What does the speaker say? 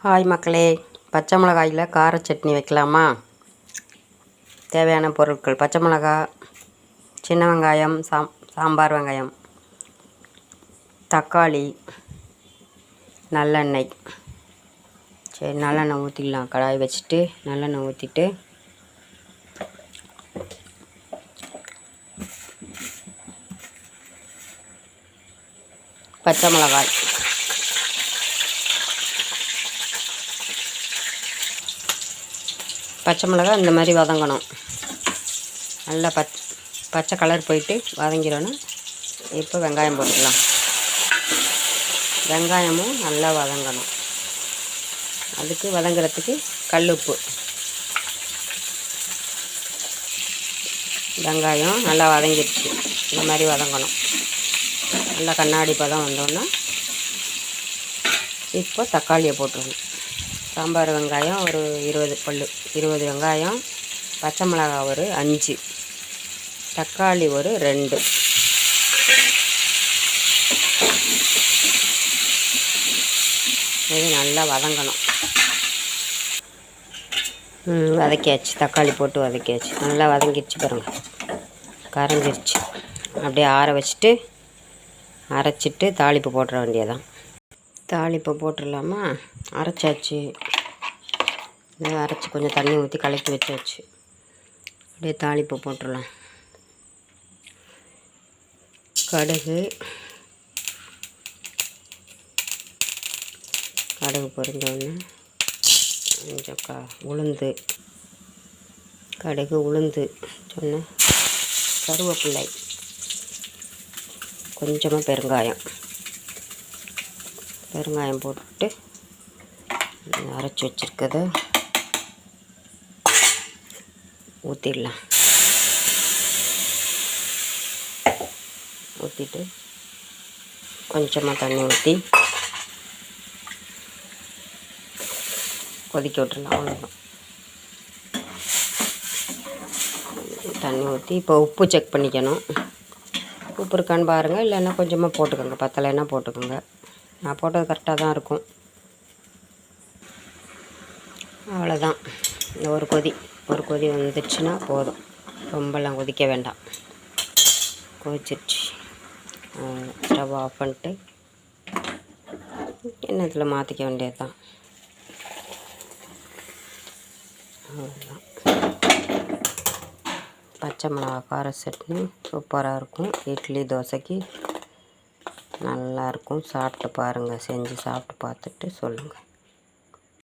Hi மக்களே, பச்சை மிளகாயில் கார சட்னி வைக்கலாமா? தேவையான பொருட்கள்: பச்சை மிளகா, சின்ன வெங்காயம், சாம்பார் வெங்காயம், தக்காளி, நல்லெண்ணெய். சரி, நல்லெண்ணெய் ஊற்றிடலாம். கடாய் வச்சுட்டு நல்லெண்ணெய் ஊற்றிட்டு பச்சை மிளகாய், பச்சை மிளகாய் இந்த மாதிரி வதங்கணும். நல்லா பச்சை கலர் போயிட்டு வதங்கிடணும். இப்போ வெங்காயம் போட்டுக்கலாம். வெங்காயமும் நல்லா வதங்கணும். அதுக்கு வதங்குறதுக்கு கல்லுப்பு. வெங்காயம் நல்லா வதங்கிடுச்சு. இந்த மாதிரி வதங்கணும். நல்லா கண்ணாடி பதம் வந்தோன்னா இப்போ தக்காளியை போட்டுருணும். சாம்பார் வெங்காயம் ஒரு 20 வெங்காயம், பச்சை மிளகாய் ஒரு 5, தக்காளி ஒரு 2. இது நல்லா வதங்கணும். வதக்கியாச்சு. தக்காளி போட்டு வதக்கியாச்சு. நல்லா வதங்கிடுச்சு பாருங்கள். கரைஞ்சிருச்சு. அப்படியே ஆற வச்சுட்டு அரைச்சிட்டு தாளிப்பு போட்டுற வேண்டியதான். தாளிப்பு போட்டுடலாமா? அரைச்சாச்சு. அரைச்சி கொஞ்சம் தண்ணி ஊற்றி கலக்கி வச்சாச்சு. அப்படியே தாளிப்பு போட்டுடலாம். கடுகு பொரிஞ்சோடனே கொஞ்சம் உளுந்து, கடுகு உளுந்து சொன்ன கருவேப்பிள்ளை, கொஞ்சமாக பெருங்காயம் போட்டு அரைச்சி வச்சுருக்கதை ஊற்றிடலாம். ஊற்றிட்டு கொஞ்சமாக தண்ணி ஊற்றி கொதிக்க விட்டுடலாம். அவ்வளோதான். தண்ணி ஊற்றி இப்போ உப்பு செக் பண்ணிக்கணும். உப்பு இருக்கான்னு பாருங்கள். இல்லைன்னா கொஞ்சமாக போட்டுக்கோங்க. பத்தலைன்னா போட்டுக்கோங்க. நான் போட்டது கரெக்டாக தான் இருக்கும். அவ்வளோதான். இந்த ஒரு கொதி வந்துடுச்சுன்னா போதும். ரொம்பலாம் கொதிக்க வேண்டாம். கொதிச்சிருச்சு. ஸ்டவ் ஆஃப் பண்ணிட்டு எண்ணெயில் மாற்றிக்க வேண்டியது தான். அவ்வளோதான். பச்சை மிளகா கார சட்னி சூப்பராக இருக்கும். இட்லி தோசைக்கு நல்லாயிருக்கும். சாப்பிட்டு பாருங்கள். செஞ்சு சாப்பிட்டு பார்த்துட்டு சொல்லுங்கள்.